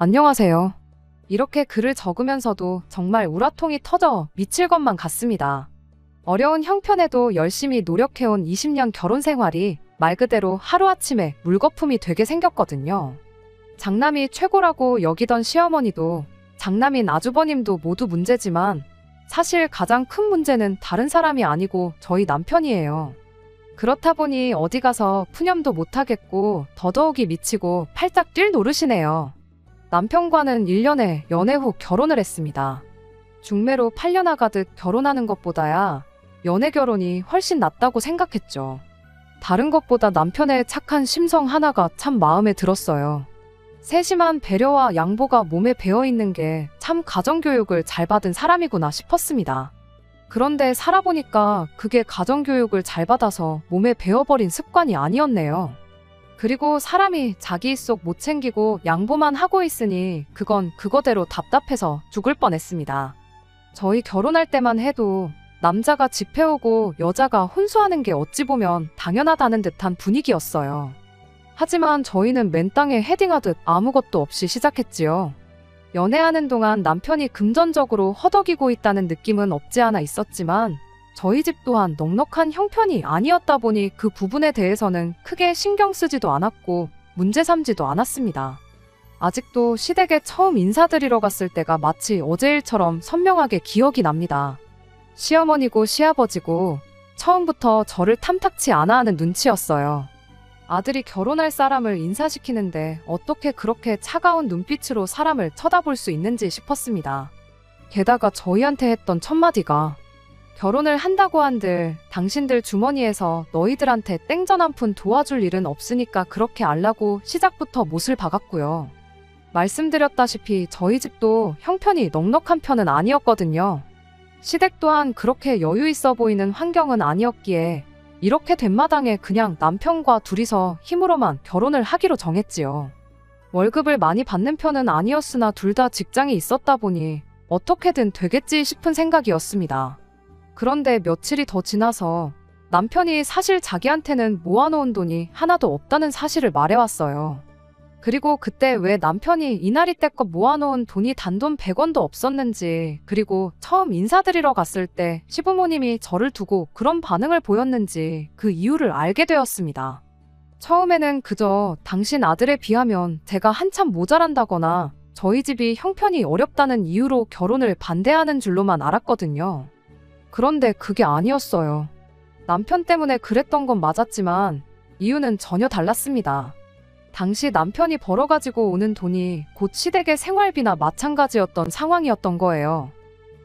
안녕하세요. 이렇게 글을 적으면서도 정말 우라통이 터져 미칠 것만 같습니다. 어려운 형편에도 열심히 노력해온 20년 결혼 생활이 말 그대로 하루아침에 물거품이 되게 생겼거든요. 장남이 최고라고 여기던 시어머니도 장남인 아주버님도 모두 문제지만 사실 가장 큰 문제는 다른 사람이 아니고 저희 남편이에요. 그렇다 보니 어디 가서 푸념도 못하겠고 더더욱이 미치고 팔짝 뛸 노릇이네요. 남편과는 1년에 연애 후 결혼을 했습니다. 중매로 팔려나가듯 결혼하는 것보다야 연애 결혼이 훨씬 낫다고 생각했죠. 다른 것보다 남편의 착한 심성 하나가 참 마음에 들었어요. 세심한 배려와 양보가 몸에 배어있는 게 참 가정교육을 잘 받은 사람이구나 싶었습니다. 그런데 살아보니까 그게 가정교육을 잘 받아서 몸에 배어버린 습관이 아니었네요. 그리고 사람이 자기 입속 못 챙기고 양보만 하고 있으니 그건 그거대로 답답해서 죽을 뻔했습니다. 저희 결혼할 때만 해도 남자가 집 해오고 여자가 혼수하는 게 어찌 보면 당연하다는 듯한 분위기였어요. 하지만 저희는 맨 땅에 헤딩하듯 아무것도 없이 시작했지요. 연애하는 동안 남편이 금전적으로 허덕이고 있다는 느낌은 없지 않아 있었지만 저희 집 또한 넉넉한 형편이 아니었다 보니 그 부분에 대해서는 크게 신경 쓰지도 않았고 문제 삼지도 않았습니다. 아직도 시댁에 처음 인사드리러 갔을 때가 마치 어제 일처럼 선명하게 기억이 납니다. 시어머니고 시아버지고 처음부터 저를 탐탁치 않아 하는 눈치였어요. 아들이 결혼할 사람을 인사시키는데 어떻게 그렇게 차가운 눈빛으로 사람을 쳐다볼 수 있는지 싶었습니다. 게다가 저희한테 했던 첫마디가 결혼을 한다고 한들 당신들 주머니에서 너희들한테 땡전 한 푼 도와줄 일은 없으니까 그렇게 알라고 시작부터 못을 박았고요. 말씀드렸다시피 저희 집도 형편이 넉넉한 편은 아니었거든요. 시댁 또한 그렇게 여유 있어 보이는 환경은 아니었기에 이렇게 된 마당에 그냥 남편과 둘이서 힘으로만 결혼을 하기로 정했지요. 월급을 많이 받는 편은 아니었으나 둘 다 직장이 있었다 보니 어떻게든 되겠지 싶은 생각이었습니다. 그런데 며칠이 더 지나서 남편이 사실 자기한테는 모아놓은 돈이 하나도 없다는 사실을 말해왔어요. 그리고 그때 왜 남편이 이날이 때껏 모아놓은 돈이 단돈 100원도 없었는지, 그리고 처음 인사드리러 갔을 때 시부모님이 저를 두고 그런 반응을 보였는지 그 이유를 알게 되었습니다. 처음에는 그저 당신 아들에 비하면 제가 한참 모자란다거나 저희 집이 형편이 어렵다는 이유로 결혼을 반대하는 줄로만 알았거든요. 그런데 그게 아니었어요. 남편 때문에 그랬던 건 맞았지만 이유는 전혀 달랐습니다. 당시 남편이 벌어가지고 오는 돈이 곧 시댁의 생활비나 마찬가지였던 상황이었던 거예요.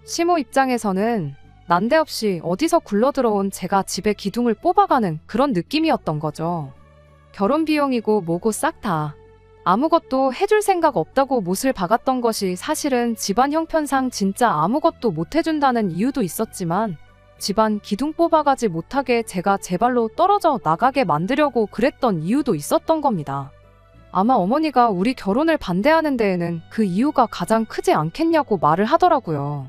시모 입장에서는 난데없이 어디서 굴러들어온 제가 집에 기둥을 뽑아가는 그런 느낌이었던 거죠. 결혼 비용이고 뭐고 싹 다 아무것도 해줄 생각 없다고 못을 박았던 것이 사실은 집안 형편상 진짜 아무것도 못 해준다는 이유도 있었지만 집안 기둥 뽑아가지 못하게 제가 제 발로 떨어져 나가게 만들려고 그랬던 이유도 있었던 겁니다. 아마 어머니가 우리 결혼을 반대하는 데에는 그 이유가 가장 크지 않겠냐고 말을 하더라고요.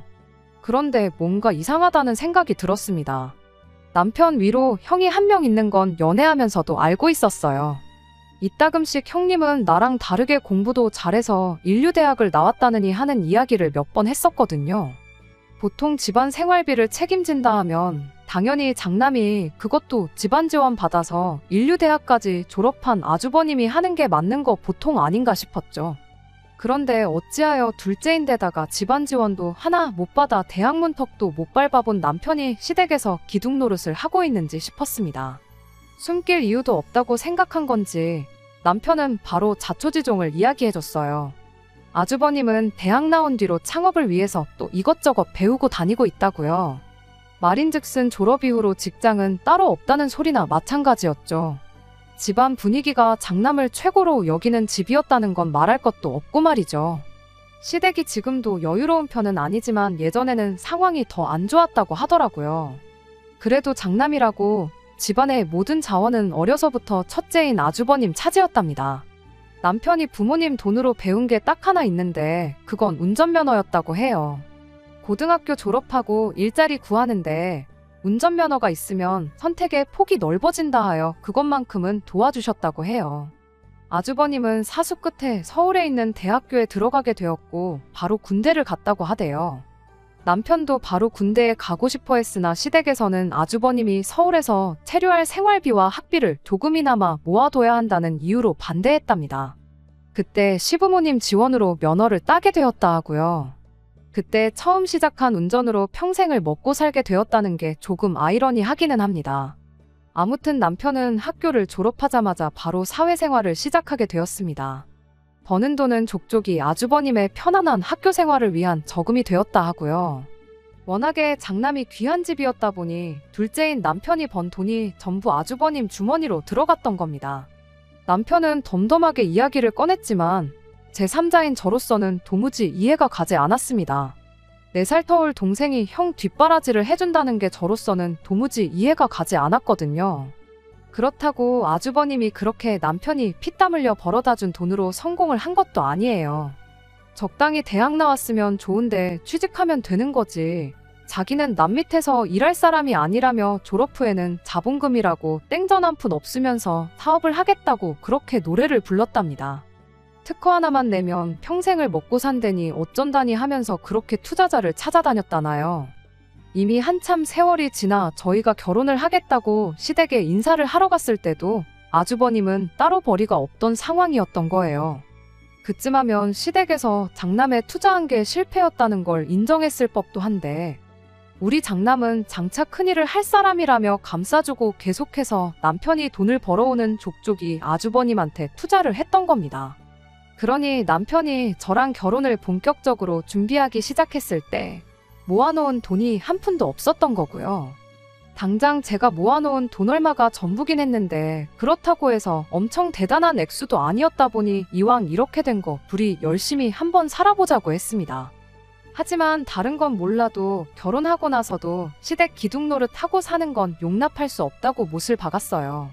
그런데 뭔가 이상하다는 생각이 들었습니다. 남편 위로 형이 한 명 있는 건 연애하면서도 알고 있었어요. 이따금씩 형님은 나랑 다르게 공부도 잘해서 인류대학을 나왔다느니 하는 이야기를 몇 번 했었거든요. 보통 집안 생활비를 책임진다 하면 당연히 장남이 그것도 집안 지원 받아서 인류대학까지 졸업한 아주버님이 하는 게 맞는 거 보통 아닌가 싶었죠. 그런데 어찌하여 둘째인데다가 집안 지원도 하나 못 받아 대학 문턱도 못 밟아본 남편이 시댁에서 기둥 노릇을 하고 있는지 싶었습니다. 숨길 이유도 없다고 생각한 건지 남편은 바로 자초지종을 이야기해줬어요. 아주버님은 대학 나온 뒤로 창업을 위해서 또 이것저것 배우고 다니고 있다고요. 말인즉슨 졸업 이후로 직장은 따로 없다는 소리나 마찬가지였죠. 집안 분위기가 장남을 최고로 여기는 집이었다는 건 말할 것도 없고 말이죠. 시댁이 지금도 여유로운 편은 아니지만 예전에는 상황이 더 안 좋았다고 하더라고요. 그래도 장남이라고 집안의 모든 자원은 어려서부터 첫째인 아주버님 차지였답니다. 남편이 부모님 돈으로 배운 게 딱 하나 있는데 그건 운전면허였다고 해요. 고등학교 졸업하고 일자리 구하는데 운전면허가 있으면 선택의 폭이 넓어진다 하여 그것만큼은 도와주셨다고 해요. 아주버님은 사수 끝에 서울에 있는 대학교에 들어가게 되었고 바로 군대를 갔다고 하대요. 남편도 바로 군대에 가고 싶어 했으나 시댁에서는 아주버님이 서울에서 체류할 생활비와 학비를 조금이나마 모아둬야 한다는 이유로 반대했답니다. 그때 시부모님 지원으로 면허를 따게 되었다 하고요. 그때 처음 시작한 운전으로 평생을 먹고 살게 되었다는 게 조금 아이러니하기는 합니다. 아무튼 남편은 학교를 졸업하자마자 바로 사회생활을 시작하게 되었습니다. 버는 돈은 족족이 아주버님의 편안한 학교 생활을 위한 저금이 되었다 하고요. 워낙에 장남이 귀한 집이었다 보니 둘째인 남편이 번 돈이 전부 아주버님 주머니로 들어갔던 겁니다. 남편은 덤덤하게 이야기를 꺼냈지만 제3자인 저로서는 도무지 이해가 가지 않았습니다. 4살 터울 동생이 형 뒷바라지를 해준다는 게 저로서는 도무지 이해가 가지 않았거든요. 그렇다고 아주버님이 그렇게 남편이 피땀 흘려 벌어다준 돈으로 성공을 한 것도 아니에요. 적당히 대학 나왔으면 좋은데 취직하면 되는 거지. 자기는 남 밑에서 일할 사람이 아니라며 졸업 후에는 자본금이라고 땡전 한 푼 없으면서 사업을 하겠다고 그렇게 노래를 불렀답니다. 특허 하나만 내면 평생을 먹고 산다니 어쩐다니 하면서 그렇게 투자자를 찾아다녔다나요. 이미 한참 세월이 지나 저희가 결혼을 하겠다고 시댁에 인사를 하러 갔을 때도 아주버님은 따로 벌이가 없던 상황이었던 거예요. 그쯤 하면 시댁에서 장남에 투자한 게 실패였다는 걸 인정했을 법도 한데 우리 장남은 장차 큰일을 할 사람이라며 감싸주고 계속해서 남편이 돈을 벌어오는 족족이 아주버님한테 투자를 했던 겁니다. 그러니 남편이 저랑 결혼을 본격적으로 준비하기 시작했을 때 모아놓은 돈이 한 푼도 없었던 거고요. 당장 제가 모아놓은 돈 얼마가 전부긴 했는데 그렇다고 해서 엄청 대단한 액수도 아니었다 보니 이왕 이렇게 된 거 둘이 열심히 한번 살아보자고 했습니다. 하지만 다른 건 몰라도 결혼하고 나서도 시댁 기둥노릇 하고 사는 건 용납할 수 없다고 못을 박았어요.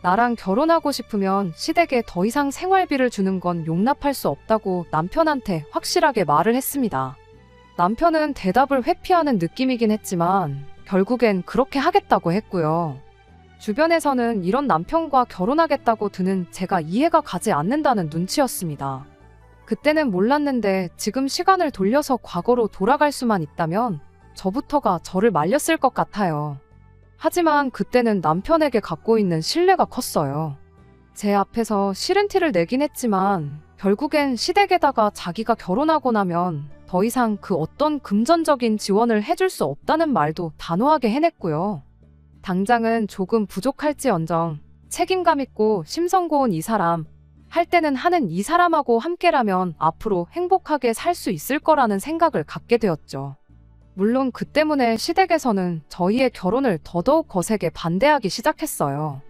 나랑 결혼하고 싶으면 시댁에 더 이상 생활비를 주는 건 용납할 수 없다고 남편한테 확실하게 말을 했습니다. 남편은 대답을 회피하는 느낌이긴 했지만 결국엔 그렇게 하겠다고 했고요. 주변에서는 이런 남편과 결혼하겠다고 드는 제가 이해가 가지 않는다는 눈치였습니다. 그때는 몰랐는데 지금 시간을 돌려서 과거로 돌아갈 수만 있다면 저부터가 저를 말렸을 것 같아요. 하지만 그때는 남편에게 갖고 있는 신뢰가 컸어요. 제 앞에서 싫은 티를 내긴 했지만 결국엔 시댁에다가 자기가 결혼하고 나면 더 이상 그 어떤 금전적인 지원을 해줄 수 없다는 말도 단호하게 해냈고요. 당장은 조금 부족할지언정 책임감 있고 심성 고운 이 사람, 할 때는 하는 이 사람하고 함께라면 앞으로 행복하게 살 수 있을 거라는 생각을 갖게 되었죠. 물론 그 때문에 시댁에서는 저희의 결혼을 더더욱 거세게 반대하기 시작했어요.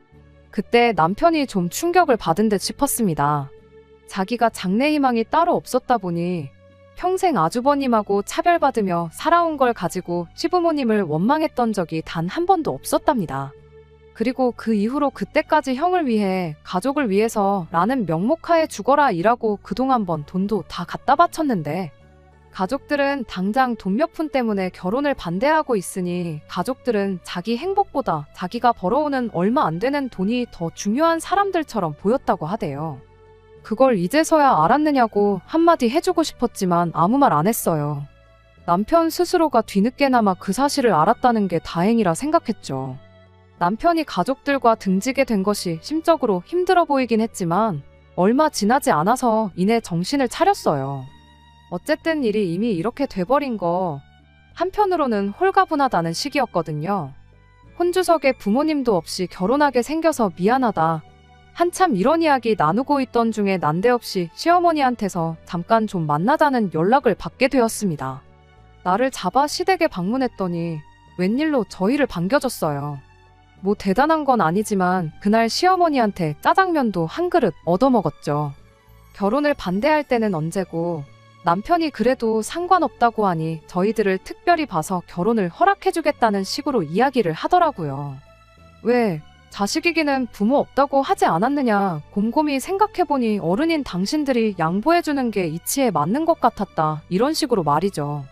그때 남편이 좀 충격을 받은 듯 싶었습니다. 자기가 장래 희망이 따로 없었다 보니 평생 아주버님하고 차별받으며 살아온 걸 가지고 시부모님을 원망했던 적이 단 한 번도 없었답니다. 그리고 그 이후로 그때까지 형을 위해 가족을 위해서 라는 명목하에 죽어라 일하고 그동안 번 돈도 다 갖다 바쳤는데 가족들은 당장 돈 몇 푼 때문에 결혼을 반대하고 있으니 가족들은 자기 행복보다 자기가 벌어오는 얼마 안 되는 돈이 더 중요한 사람들처럼 보였다고 하대요. 그걸 이제서야 알았느냐고 한마디 해주고 싶었지만 아무 말 안 했어요. 남편 스스로가 뒤늦게나마 그 사실을 알았다는 게 다행이라 생각했죠. 남편이 가족들과 등지게 된 것이 심적으로 힘들어 보이긴 했지만 얼마 지나지 않아서 이내 정신을 차렸어요. 어쨌든 일이 이미 이렇게 돼버린 거 한편으로는 홀가분하다는 시기였거든요. 혼주석에 부모님도 없이 결혼하게 생겨서 미안하다. 한참 이런 이야기 나누고 있던 중에 난데없이 시어머니한테서 잠깐 좀 만나자는 연락을 받게 되었습니다. 나를 잡아 시댁에 방문했더니 웬일로 저희를 반겨줬어요. 뭐 대단한 건 아니지만 그날 시어머니한테 짜장면도 한 그릇 얻어먹었죠. 결혼을 반대할 때는 언제고 남편이 그래도 상관없다고 하니 저희들을 특별히 봐서 결혼을 허락해주겠다는 식으로 이야기를 하더라고요. 왜 자식이기는 부모 없다고 하지 않았느냐 곰곰이 생각해보니 어른인 당신들이 양보해주는 게 이치에 맞는 것 같았다 이런 식으로 말이죠.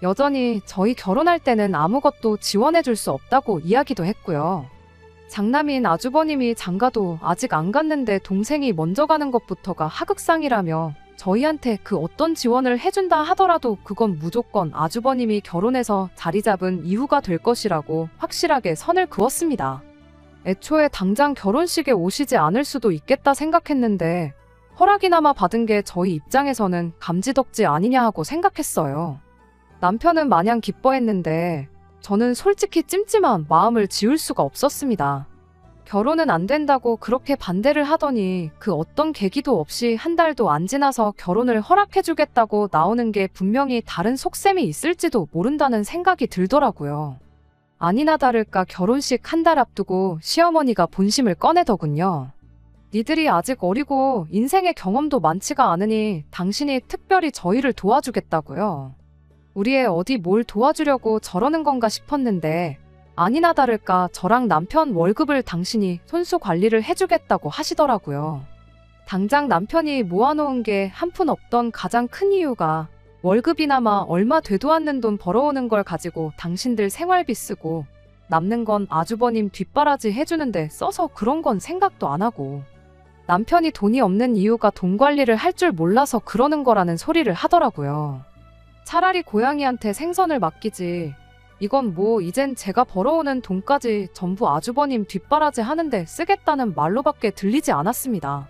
여전히 저희 결혼할 때는 아무것도 지원해줄 수 없다고 이야기도 했고요. 장남인 아주버님이 장가도 아직 안 갔는데 동생이 먼저 가는 것부터가 하극상이라며 저희한테 그 어떤 지원을 해준다 하더라도 그건 무조건 아주버님이 결혼해서 자리 잡은 이후가 될 것이라고 확실하게 선을 그었습니다. 애초에 당장 결혼식에 오시지 않을 수도 있겠다 생각했는데 허락이나마 받은 게 저희 입장에서는 감지덕지 아니냐 하고 생각했어요. 남편은 마냥 기뻐했는데 저는 솔직히 찜찜한 마음을 지울 수가 없었습니다. 결혼은 안 된다고 그렇게 반대를 하더니 그 어떤 계기도 없이 한 달도 안 지나서 결혼을 허락해주겠다고 나오는 게 분명히 다른 속셈이 있을지도 모른다는 생각이 들더라고요. 아니나 다를까 결혼식 한 달 앞두고 시어머니가 본심을 꺼내더군요. 니들이 아직 어리고 인생의 경험도 많지가 않으니 당신이 특별히 저희를 도와주겠다고요. 우리 애 어디 뭘 도와주려고 저러는 건가 싶었는데 아니나 다를까 저랑 남편 월급을 당신이 손수 관리를 해주겠다고 하시더라고요. 당장 남편이 모아놓은 게 한 푼 없던 가장 큰 이유가 월급이나마 얼마 되도 않는 돈 벌어오는 걸 가지고 당신들 생활비 쓰고 남는 건 아주버님 뒷바라지 해주는데 써서 그런 건 생각도 안 하고 남편이 돈이 없는 이유가 돈 관리를 할 줄 몰라서 그러는 거라는 소리를 하더라고요. 차라리 고양이한테 생선을 맡기지 이건 뭐 이젠 제가 벌어오는 돈까지 전부 아주버님 뒷바라지 하는데 쓰겠다는 말로밖에 들리지 않았습니다.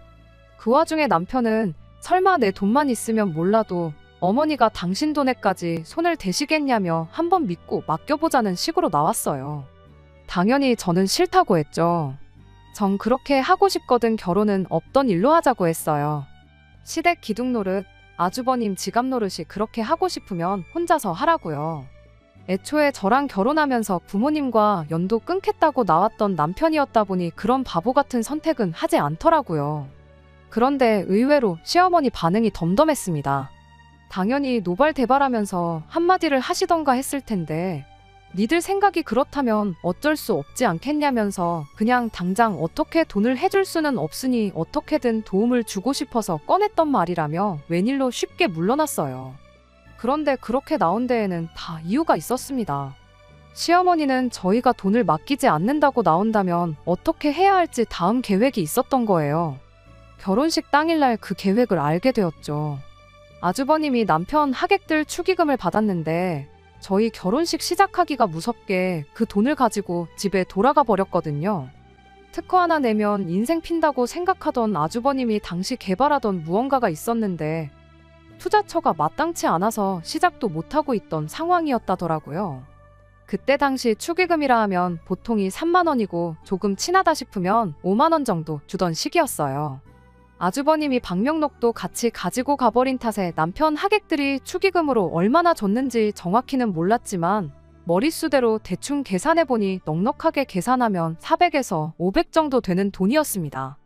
그 와중에 남편은 설마 내 돈만 있으면 몰라도 어머니가 당신 돈에까지 손을 대시겠냐며 한번 믿고 맡겨보자는 식으로 나왔어요. 당연히 저는 싫다고 했죠. 전 그렇게 하고 싶거든 결혼은 없던 일로 하자고 했어요. 시댁 기둥 노릇, 아주버님 지갑 노릇이 그렇게 하고 싶으면 혼자서 하라고요. 애초에 저랑 결혼하면서 부모님과 연도 끊겠다고 나왔던 남편이었다 보니 그런 바보 같은 선택은 하지 않더라고요. 그런데 의외로 시어머니 반응이 덤덤했습니다. 당연히 노발대발하면서 한마디를 하시던가 했을 텐데 니들 생각이 그렇다면 어쩔 수 없지 않겠냐면서 그냥 당장 어떻게 돈을 해줄 수는 없으니 어떻게든 도움을 주고 싶어서 꺼냈던 말이라며 웬일로 쉽게 물러났어요. 그런데 그렇게 나온 데에는 다 이유가 있었습니다. 시어머니는 저희가 돈을 맡기지 않는다고 나온다면 어떻게 해야 할지 다음 계획이 있었던 거예요. 결혼식 당일날 그 계획을 알게 되었죠. 아주버님이 남편 하객들 축의금을 받았는데 저희 결혼식 시작하기가 무섭게 그 돈을 가지고 집에 돌아가 버렸거든요. 특허 하나 내면 인생 핀다고 생각하던 아주버님이 당시 개발하던 무언가가 있었는데 투자처가 마땅치 않아서 시작도 못하고 있던 상황이었다더라고요. 그때 당시 축의금이라 하면 보통이 3만 원이고 조금 친하다 싶으면 5만 원 정도 주던 시기였어요. 아주버님이 방명록도 같이 가지고 가버린 탓에 남편 하객들이 축의금으로 얼마나 줬는지 정확히는 몰랐지만 머릿수대로 대충 계산해보니 넉넉하게 계산하면 400에서 500 정도 되는 돈이었습니다.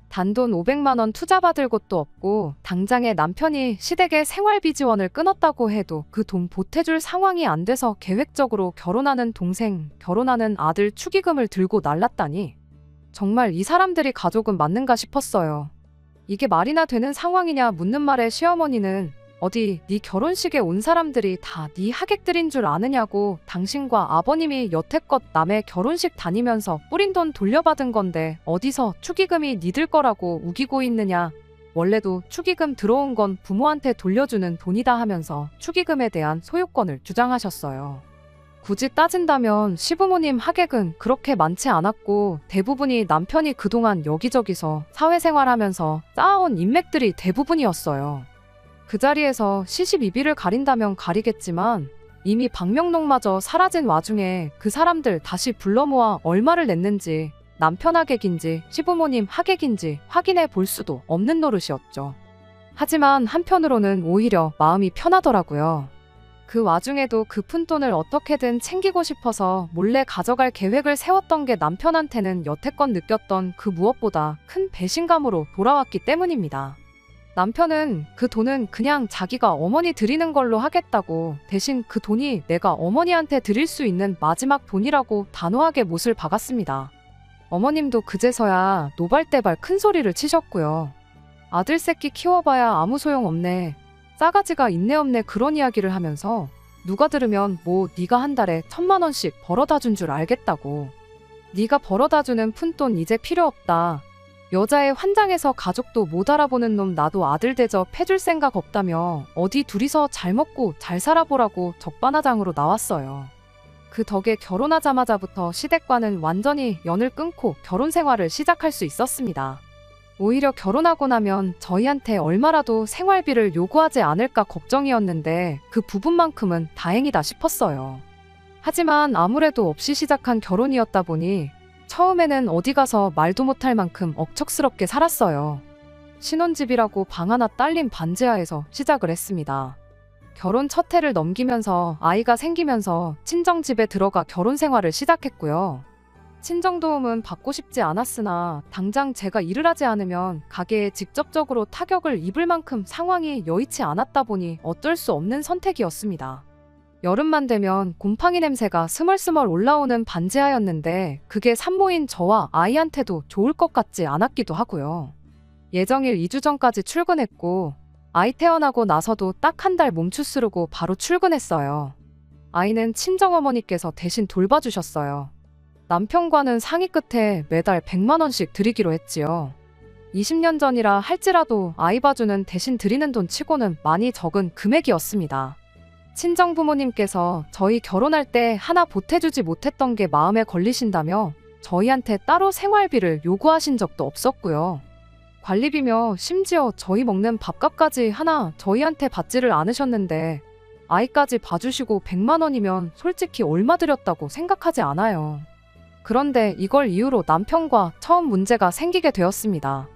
단돈 500만 원 투자받을 곳도 없고 당장에 남편이 시댁에 생활비 지원을 끊었다고 해도 그 돈 보태줄 상황이 안 돼서 계획적으로 결혼하는 동생, 결혼하는 아들 축의금을 들고 날랐다니 정말 이 사람들이 가족은 맞는가 싶었어요. 이게 말이나 되는 상황이냐 묻는 말에 시어머니는 어디 네 결혼식에 온 사람들이 다 네 하객들인 줄 아느냐고 당신과 아버님이 여태껏 남의 결혼식 다니면서 뿌린 돈 돌려받은 건데 어디서 축의금이 니들 거라고 우기고 있느냐. 원래도 축의금 들어온 건 부모한테 돌려주는 돈이다 하면서 축의금에 대한 소유권을 주장하셨어요. 굳이 따진다면 시부모님 하객은 그렇게 많지 않았고 대부분이 남편이 그동안 여기저기서 사회생활하면서 쌓아온 인맥들이 대부분이었어요. 그 자리에서 시시비비를 가린다면 가리겠지만 이미 방명록마저 사라진 와중에 그 사람들 다시 불러 모아 얼마를 냈는지 남편 하객인지 시부모님 하객인지 확인해 볼 수도 없는 노릇이었죠. 하지만 한편으로는 오히려 마음이 편하더라고요. 그 와중에도 그 푼돈을 어떻게든 챙기고 싶어서 몰래 가져갈 계획을 세웠던 게 남편한테는 여태껏 느꼈던 그 무엇보다 큰 배신감으로 돌아왔기 때문입니다. 남편은 그 돈은 그냥 자기가 어머니 드리는 걸로 하겠다고 대신 그 돈이 내가 어머니한테 드릴 수 있는 마지막 돈이라고 단호하게 못을 박았습니다. 어머님도 그제서야 노발대발 큰 소리를 치셨고요. 아들 새끼 키워봐야 아무 소용없네. 싸가지가 있네 없네 그런 이야기를 하면서 누가 들으면 뭐 네가 한 달에 1,000만 원씩 벌어다 준 줄 알겠다고 네가 벌어다주는 푼돈 이제 필요 없다. 여자애 환장해서 가족도 못 알아보는 놈 나도 아들 대접 해줄 생각 없다며 어디 둘이서 잘 먹고 잘 살아보라고 적반하장으로 나왔어요. 그 덕에 결혼하자마자부터 시댁과는 완전히 연을 끊고 결혼 생활을 시작할 수 있었습니다. 오히려 결혼하고 나면 저희한테 얼마라도 생활비를 요구하지 않을까 걱정이었는데 그 부분만큼은 다행이다 싶었어요. 하지만 아무래도 없이 시작한 결혼이었다 보니 처음에는 어디 가서 말도 못할 만큼 억척스럽게 살았어요. 신혼집이라고 방 하나 딸린 반지하에서 시작을 했습니다. 결혼 첫 해를 넘기면서 아이가 생기면서 친정집에 들어가 결혼 생활을 시작했고요. 친정도움은 받고 싶지 않았으나 당장 제가 일을 하지 않으면 가게에 직접적으로 타격을 입을 만큼 상황이 여의치 않았다 보니 어쩔 수 없는 선택이었습니다. 여름만 되면 곰팡이 냄새가 스멀스멀 올라오는 반지하였는데 그게 산모인 저와 아이한테도 좋을 것 같지 않았기도 하고요. 예정일 2주 전까지 출근했고 아이 태어나고 나서도 딱 한 달 몸추스르고 바로 출근했어요. 아이는 친정어머니께서 대신 돌봐주셨어요. 남편과는 상의 끝에 매달 100만 원씩 드리기로 했지요. 20년 전이라 할지라도 아이 봐주는 대신 드리는 돈 치고는 많이 적은 금액이었습니다. 친정 부모님께서 저희 결혼할 때 하나 보태주지 못했던 게 마음에 걸리신다며 저희한테 따로 생활비를 요구하신 적도 없었고요. 관리비며 심지어 저희 먹는 밥값까지 하나 저희한테 받지를 않으셨는데 아이까지 봐주시고 100만 원이면 솔직히 얼마 드렸다고 생각하지 않아요. 그런데 이걸 이유로 남편과 처음 문제가 생기게 되었습니다.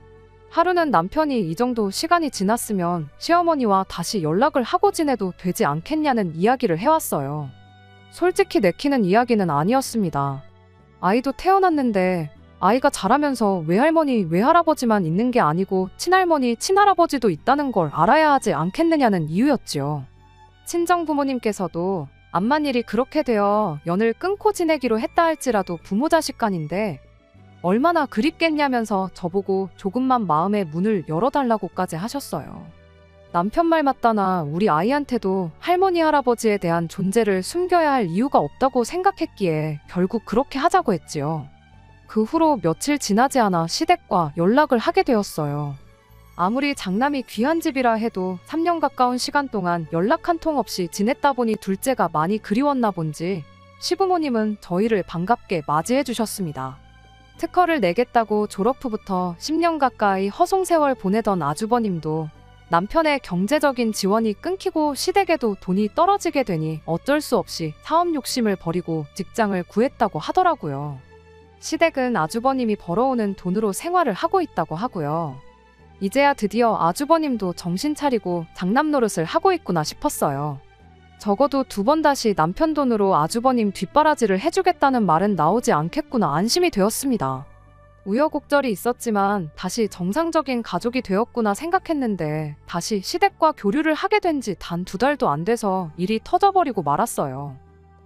하루는 남편이 이 정도 시간이 지났으면 시어머니와 다시 연락을 하고 지내도 되지 않겠냐는 이야기를 해왔어요. 솔직히 내키는 이야기는 아니었습니다. 아이도 태어났는데 아이가 자라면서 외할머니, 외할아버지만 있는 게 아니고 친할머니, 친할아버지도 있다는 걸 알아야 하지 않겠느냐는 이유였지요. 친정 부모님께서도 암만 일이 그렇게 되어 연을 끊고 지내기로 했다 할지라도 부모 자식 간인데 얼마나 그립겠냐면서 저보고 조금만 마음의 문을 열어달라고까지 하셨어요. 남편 말 맞다나 우리 아이한테도 할머니 할아버지에 대한 존재를 숨겨야 할 이유가 없다고 생각했기에 결국 그렇게 하자고 했지요. 그 후로 며칠 지나지 않아 시댁과 연락을 하게 되었어요. 아무리 장남이 귀한 집이라 해도 3년 가까운 시간 동안 연락 한 통 없이 지냈다 보니 둘째가 많이 그리웠나 본지 시부모님은 저희를 반갑게 맞이해 주셨습니다. 특허를 내겠다고 졸업 후부터 10년 가까이 허송세월 보내던 아주버님도 남편의 경제적인 지원이 끊기고 시댁에도 돈이 떨어지게 되니 어쩔 수 없이 사업 욕심을 버리고 직장을 구했다고 하더라고요. 시댁은 아주버님이 벌어오는 돈으로 생활을 하고 있다고 하고요. 이제야 드디어 아주버님도 정신 차리고 장남 노릇을 하고 있구나 싶었어요. 적어도 2번 다시 남편 돈으로 아주버님 뒷바라지를 해주겠다는 말은 나오지 않겠구나 안심이 되었습니다. 우여곡절이 있었지만 다시 정상적인 가족이 되었구나 생각했는데 다시 시댁과 교류를 하게 된 지 단 2달도 안 돼서 일이 터져버리고 말았어요.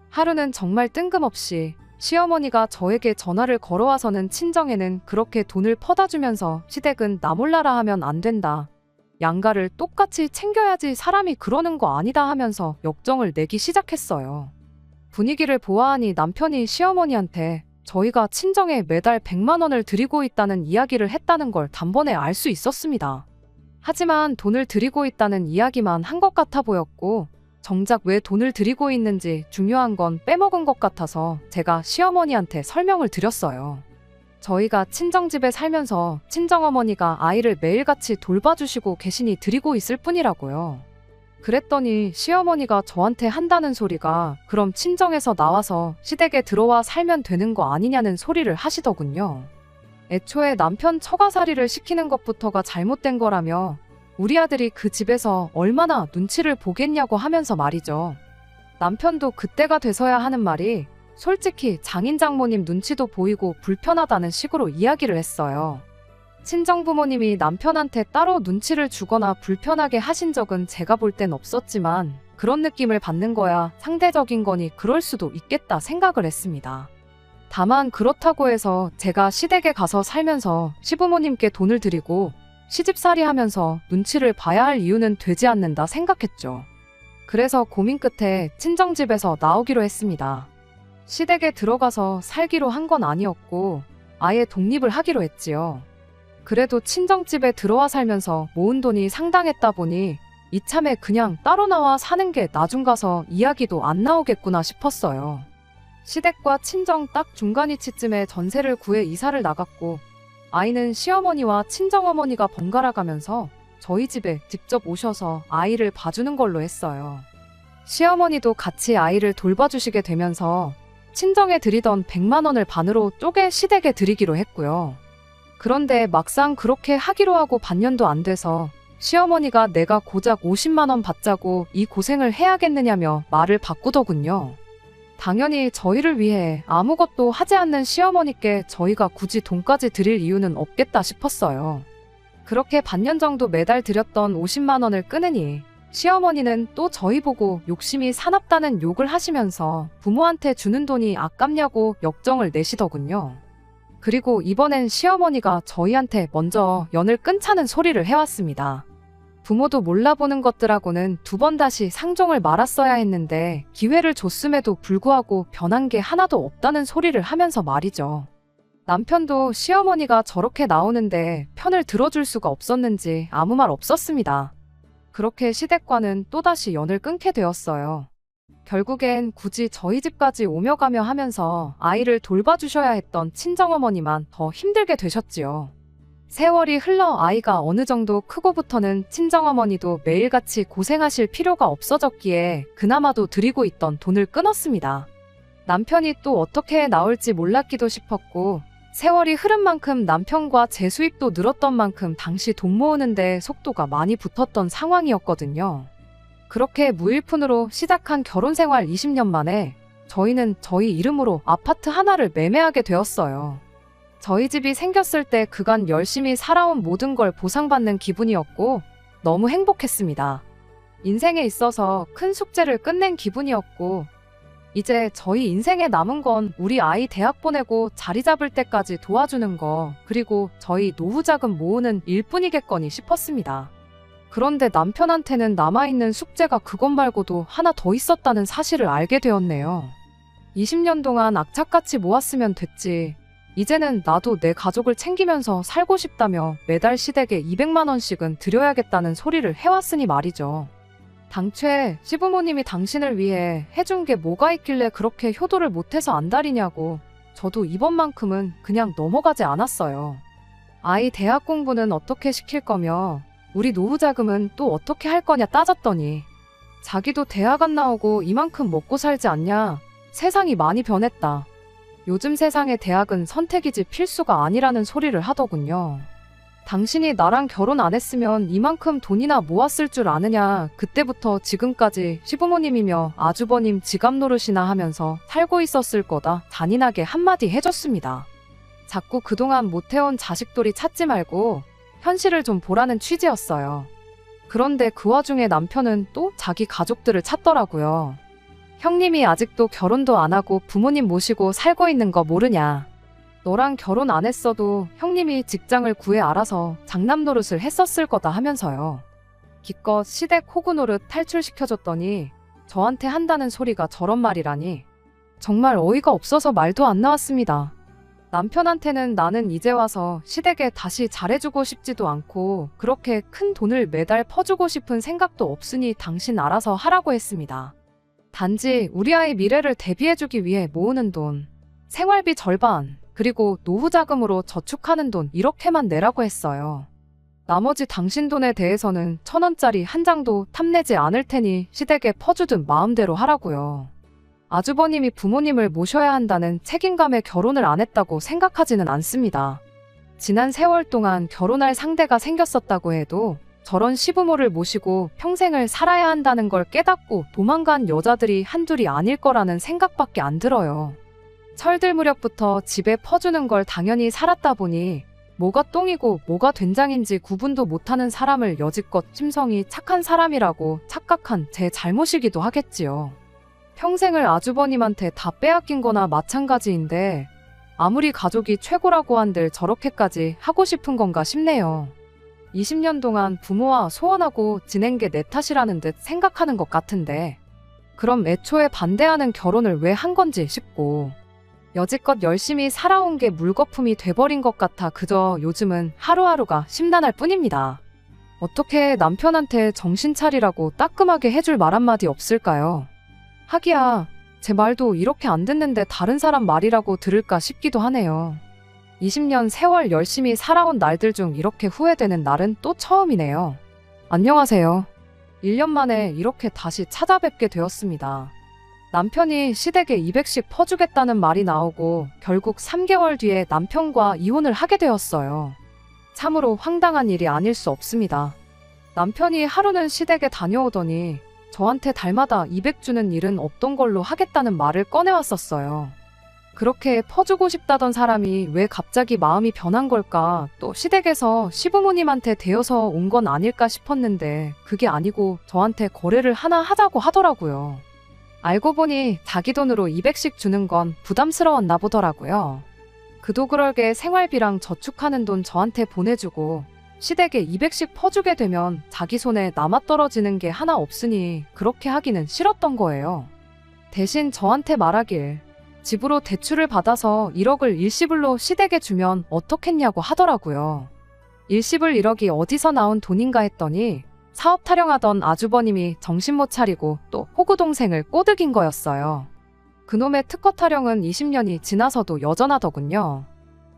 하루는 정말 뜬금없이 시어머니가 저에게 전화를 걸어와서는 친정에는 그렇게 돈을 퍼다 주면서 시댁은 나 몰라라 하면 안 된다. 양가를 똑같이 챙겨야지 사람이 그러는 거 아니다 하면서 역정을 내기 시작했어요. 분위기를 보아하니 남편이 시어머니한테 저희가 친정에 매달 100만 원을 드리고 있다는 이야기를 했다는 걸 단번에 알 수 있었습니다. 하지만 돈을 드리고 있다는 이야기만 한 것 같아 보였고 정작 왜 돈을 드리고 있는지 중요한 건 빼먹은 것 같아서 제가 시어머니한테 설명을 드렸어요. 저희가 친정집에 살면서 친정어머니가 아이를 매일같이 돌봐주시고 계시니 드리고 있을 뿐이라고요. 그랬더니 시어머니가 저한테 한다는 소리가 그럼 친정에서 나와서 시댁에 들어와 살면 되는 거 아니냐는 소리를 하시더군요. 애초에 남편 처가살이를 시키는 것부터가 잘못된 거라며 우리 아들이 그 집에서 얼마나 눈치를 보겠냐고 하면서 말이죠. 남편도 그때가 돼서야 하는 말이 솔직히 장인 장모님 눈치도 보이고 불편하다는 식으로 이야기를 했어요. 친정부모님이 남편한테 따로 눈치를 주거나 불편하게 하신 적은 제가 볼 땐 없었지만 그런 느낌을 받는 거야 상대적인 거니 그럴 수도 있겠다 생각을 했습니다. 다만 그렇다고 해서 제가 시댁에 가서 살면서 시부모님께 돈을 드리고 시집살이 하면서 눈치를 봐야 할 이유는 되지 않는다 생각했죠. 그래서 고민 끝에 친정집에서 나오기로 했습니다. 시댁에 들어가서 살기로 한 건 아니었고 아예 독립을 하기로 했지요. 그래도 친정집에 들어와 살면서 모은 돈이 상당했다 보니 이참에 그냥 따로 나와 사는 게 나중 가서 이야기도 안 나오겠구나 싶었어요. 시댁과 친정 딱 중간 위치쯤에 전세를 구해 이사를 나갔고 아이는 시어머니와 친정어머니가 번갈아 가면서 저희 집에 직접 오셔서 아이를 봐주는 걸로 했어요. 시어머니도 같이 아이를 돌봐주시게 되면서 친정에 드리던 100만 원을 반으로 쪼개 시댁에 드리기로 했고요. 그런데 막상 그렇게 하기로 하고 반년도 안 돼서 시어머니가 내가 고작 50만 원 받자고 이 고생을 해야겠느냐며 말을 바꾸더군요. 당연히 저희를 위해 아무것도 하지 않는 시어머니께 저희가 굳이 돈까지 드릴 이유는 없겠다 싶었어요. 그렇게 반년 정도 매달 드렸던 50만 원을 끊으니 시어머니는 또 저희 보고 욕심이 사납다는 욕을 하시면서 부모한테 주는 돈이 아깝냐고 역정을 내시더군요. 그리고 이번엔 시어머니가 저희한테 먼저 연을 끊자는 소리를 해왔습니다. 부모도 몰라보는 것들하고는 2번 다시 상종을 말았어야 했는데 기회를 줬음에도 불구하고 변한 게 하나도 없다는 소리를 하면서 말이죠. 남편도 시어머니가 저렇게 나오는데 편을 들어줄 수가 없었는지 아무 말 없었습니다. 그렇게 시댁과는 또다시 연을 끊게 되었어요. 결국엔 굳이 저희 집까지 오며 가며 하면서 아이를 돌봐주셔야 했던 친정어머니만 더 힘들게 되셨지요. 세월이 흘러 아이가 어느 정도 크고부터는 친정어머니도 매일같이 고생하실 필요가 없어졌기에 그나마도 드리고 있던 돈을 끊었습니다. 남편이 또 어떻게 나올지 몰랐기도 싶었고 세월이 흐른 만큼 남편과 제 수입도 늘었던 만큼 당시 돈 모으는데 속도가 많이 붙었던 상황이었거든요. 그렇게 무일푼으로 시작한 결혼생활 20년 만에 저희는 저희 이름으로 아파트 하나를 매매하게 되었어요. 저희 집이 생겼을 때 그간 열심히 살아온 모든 걸 보상받는 기분이었고 너무 행복했습니다. 인생에 있어서 큰 숙제를 끝낸 기분이었고 이제 저희 인생에 남은 건 우리 아이 대학 보내고 자리 잡을 때까지 도와주는 거 그리고 저희 노후 자금 모으는 일뿐이겠거니 싶었습니다. 그런데 남편한테는 남아있는 숙제가 그것 말고도 하나 더 있었다는 사실을 알게 되었네요. 20년 동안 악착같이 모았으면 됐지. 이제는 나도 내 가족을 챙기면서 살고 싶다며 매달 시댁에 200만 원씩은 드려야겠다는 소리를 해왔으니 말이죠. 당최 시부모님이 당신을 위해 해준 게 뭐가 있길래 그렇게 효도를 못해서 안달이냐고 저도 이번만큼은 그냥 넘어가지 않았어요. 아이 대학 공부는 어떻게 시킬 거며 우리 노후 자금은 또 어떻게 할 거냐 따졌더니 자기도 대학 안 나오고 이만큼 먹고 살지 않냐. 세상이 많이 변했다. 요즘 세상의 대학은 선택이지 필수가 아니라는 소리를 하더군요. 당신이 나랑 결혼 안 했으면 이만큼 돈이나 모았을 줄 아느냐. 그때부터 지금까지 시부모님이며 아주버님 지갑 노릇이나 하면서 살고 있었을 거다. 잔인하게 한마디 해줬습니다. 자꾸 그동안 못해온 자식돌이 찾지 말고 현실을 좀 보라는 취지였어요. 그런데 그 와중에 남편은 또 자기 가족들을 찾더라고요. 형님이 아직도 결혼도 안 하고 부모님 모시고 살고 있는 거 모르냐. 너랑 결혼 안 했어도 형님이 직장을 구해 알아서 장남 노릇을 했었을 거다 하면서요. 기껏 시댁 호구 노릇 탈출시켜줬더니 저한테 한다는 소리가 저런 말이라니 정말 어이가 없어서 말도 안 나왔습니다. 남편한테는 나는 이제 와서 시댁에 다시 잘해주고 싶지도 않고 그렇게 큰 돈을 매달 퍼주고 싶은 생각도 없으니 당신 알아서 하라고 했습니다. 단지 우리 아이 미래를 대비해주기 위해 모으는 돈, 생활비 절반, 그리고 노후 자금으로 저축하는 돈 이렇게만 내라고 했어요. 나머지 당신 돈에 대해서는 1,000원짜리 한 장도 탐내지 않을 테니 시댁에 퍼주든 마음대로 하라고요. 아주버님이 부모님을 모셔야 한다는 책임감에 결혼을 안 했다고 생각하지는 않습니다. 지난 세월 동안 결혼할 상대가 생겼었다고 해도 저런 시부모를 모시고 평생을 살아야 한다는 걸 깨닫고 도망간 여자들이 한둘이 아닐 거라는 생각밖에 안 들어요. 철들 무렵부터 집에 퍼주는 걸 당연히 살았다 보니 뭐가 똥이고 뭐가 된장인지 구분도 못하는 사람을 여지껏 심성이 착한 사람이라고 착각한 제 잘못이기도 하겠지요. 평생을 아주버님한테 다 빼앗긴 거나 마찬가지인데 아무리 가족이 최고라고 한들 저렇게까지 하고 싶은 건가 싶네요. 20년 동안 부모와 소원하고 지낸 게 내 탓이라는 듯 생각하는 것 같은데 그럼 애초에 반대하는 결혼을 왜 한 건지 싶고 여지껏 열심히 살아온 게 물거품이 돼버린 것 같아 그저 요즘은 하루하루가 심란할 뿐입니다. 어떻게 남편한테 정신 차리라고 따끔하게 해줄 말 한마디 없을까요? 하기야 제 말도 이렇게 안 듣는데 다른 사람 말이라고 들을까 싶기도 하네요. 20년 세월 열심히 살아온 날들 중 이렇게 후회되는 날은 또 처음이네요. 안녕하세요. 1년 만에 이렇게 다시 찾아뵙게 되었습니다. 남편이 시댁에 200씩 퍼주겠다는 말이 나오고 결국 3개월 뒤에 남편과 이혼을 하게 되었어요. 참으로 황당한 일이 아닐 수 없습니다. 남편이 하루는 시댁에 다녀오더니 저한테 달마다 200 주는 일은 없던 걸로 하겠다는 말을 꺼내왔었어요. 그렇게 퍼주고 싶다던 사람이 왜 갑자기 마음이 변한 걸까? 또 시댁에서 시부모님한테 대여서 온 건 아닐까 싶었는데 그게 아니고 저한테 거래를 하나 하자고 하더라고요. 알고 보니 자기 돈으로 200씩 주는 건 부담스러웠나 보더라고요. 그도 그럴게 생활비랑 저축하는 돈 저한테 보내주고 시댁에 200씩 퍼주게 되면 자기 손에 남아떨어지는 게 하나 없으니 그렇게 하기는 싫었던 거예요. 대신 저한테 말하길 집으로 대출을 받아서 1억을 일시불로 시댁에 주면 어떻겠냐고 하더라고요. 일시불 1억이 어디서 나온 돈인가 했더니 사업 타령하던 아주버님이 정신 못 차리고 또 호구 동생을 꼬드긴 거였어요. 그놈의 특허 타령은 20년이 지나서도 여전하더군요.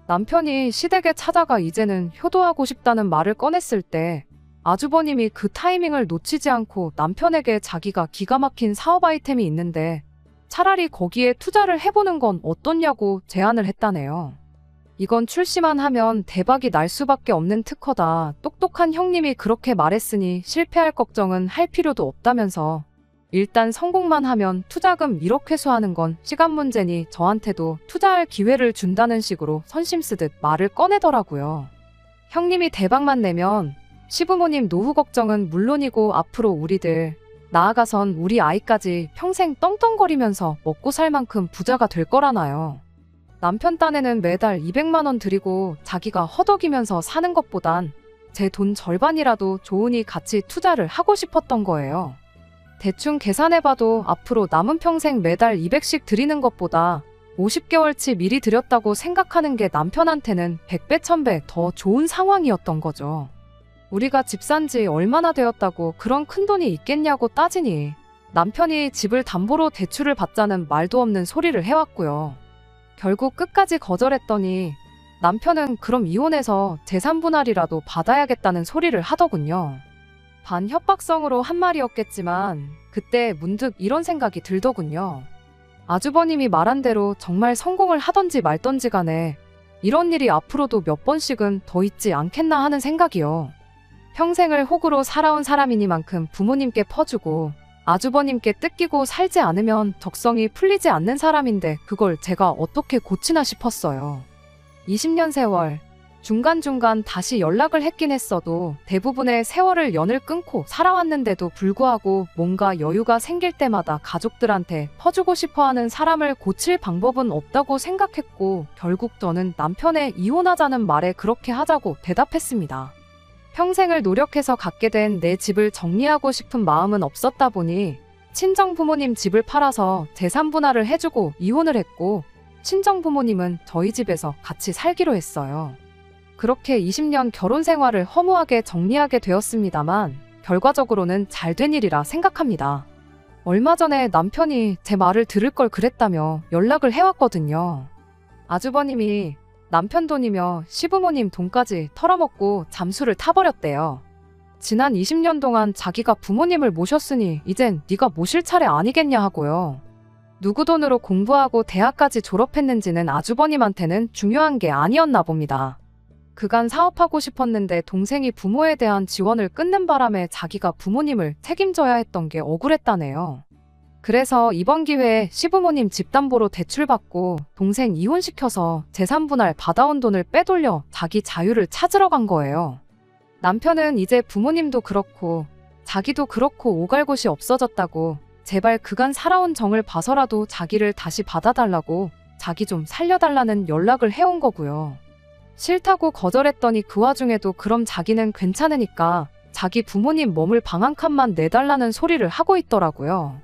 남편이 시댁에 찾아가 이제는 효도하고 싶다는 말을 꺼냈을 때 아주버님이 그 타이밍을 놓치지 않고 남편에게 자기가 기가 막힌 사업 아이템이 있는데 차라리 거기에 투자를 해보는 건 어떻냐고 제안을 했다네요. 이건 출시만 하면 대박이 날 수밖에 없는 특허다. 똑똑한 형님이 그렇게 말했으니 실패할 걱정은 할 필요도 없다면서 일단 성공만 하면 투자금 1억 회수하는 건 시간 문제니 저한테도 투자할 기회를 준다는 식으로 선심 쓰듯 말을 꺼내더라고요. 형님이 대박만 내면 시부모님 노후 걱정은 물론이고 앞으로 우리들 나아가선 우리 아이까지 평생 떵떵거리면서 먹고 살 만큼 부자가 될 거라나요. 남편 딴에는 매달 200만 원 드리고 자기가 허덕이면서 사는 것보단 제 돈 절반이라도 좋으니 같이 투자를 하고 싶었던 거예요. 대충 계산해봐도 앞으로 남은 평생 매달 200씩 드리는 것보다 50개월치 미리 드렸다고 생각하는 게 남편한테는 100배 1000배 더 좋은 상황이었던 거죠. 우리가 집 산 지 얼마나 되었다고 그런 큰돈이 있겠냐고 따지니 남편이 집을 담보로 대출을 받자는 말도 없는 소리를 해왔고요. 결국 끝까지 거절했더니 남편은 그럼 이혼해서 재산 분할이라도 받아야겠다는 소리를 하더군요. 반협박성으로 한 말이었겠지만 그때 문득 이런 생각이 들더군요. 아주버님이 말한 대로 정말 성공을 하던지 말던지 간에 이런 일이 앞으로도 몇 번씩은 더 있지 않겠나 하는 생각이요. 평생을 호구로 살아온 사람이니만큼 부모님께 퍼주고 아주버님께 뜯기고 살지 않으면 적성이 풀리지 않는 사람인데 그걸 제가 어떻게 고치나 싶었어요. 20년 세월 중간중간 다시 연락을 했긴 했어도 대부분의 세월을 연을 끊고 살아왔는데도 불구하고 뭔가 여유가 생길 때마다 가족들한테 퍼주고 싶어하는 사람을 고칠 방법은 없다고 생각했고 결국 저는 남편의 이혼하자는 말에 그렇게 하자고 대답했습니다. 평생을 노력해서 갖게 된 내 집을 정리하고 싶은 마음은 없었다 보니 친정 부모님 집을 팔아서 재산 분할을 해주고 이혼을 했고 친정 부모님은 저희 집에서 같이 살기로 했어요. 그렇게 20년 결혼 생활을 허무하게 정리하게 되었습니다만 결과적으로는 잘 된 일이라 생각합니다. 얼마 전에 남편이 제 말을 들을 걸 그랬다며 연락을 해왔거든요. 아주버님이 남편 돈이며 시부모님 돈까지 털어먹고 잠수를 타버렸대요. 지난 20년 동안 자기가 부모님을 모셨으니 이젠 네가 모실 차례 아니겠냐 하고요. 누구 돈으로 공부하고 대학까지 졸업했는지는 아주버님한테는 중요한 게 아니었나 봅니다. 그간 사업하고 싶었는데 동생이 부모에 대한 지원을 끊는 바람에 자기가 부모님을 책임져야 했던 게 억울했다네요. 그래서 이번 기회에 시부모님 집담보로 대출받고 동생 이혼시켜서 재산분할 받아온 돈을 빼돌려 자기 자유를 찾으러 간 거예요. 남편은 이제 부모님도 그렇고 자기도 그렇고 오갈 곳이 없어졌다고 제발 그간 살아온 정을 봐서라도 자기를 다시 받아달라고 자기 좀 살려달라는 연락을 해온 거고요. 싫다고 거절했더니 그 와중에도 그럼 자기는 괜찮으니까 자기 부모님 머물 방 한 칸만 내달라는 소리를 하고 있더라고요.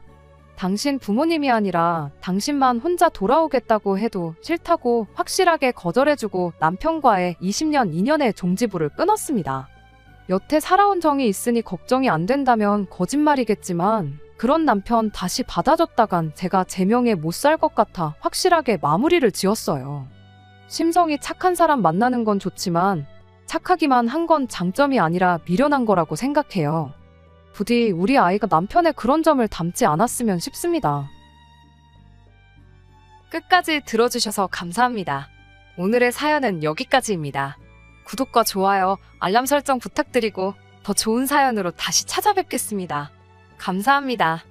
당신 부모님이 아니라 당신만 혼자 돌아오겠다고 해도 싫다고 확실하게 거절해주고 남편과의 20년 인연의 종지부를 끊었습니다. 여태 살아온 정이 있으니 걱정이 안 된다면 거짓말이겠지만 그런 남편 다시 받아줬다간 제가 제 명에 못 살 것 같아 확실하게 마무리를 지었어요. 심성이 착한 사람 만나는 건 좋지만 착하기만 한 건 장점이 아니라 미련한 거라고 생각해요. 부디 우리 아이가 남편의 그런 점을 닮지 않았으면 싶습니다. 끝까지 들어주셔서 감사합니다. 오늘의 사연은 여기까지입니다. 구독과 좋아요, 알람 설정 부탁드리고 더 좋은 사연으로 다시 찾아뵙겠습니다. 감사합니다.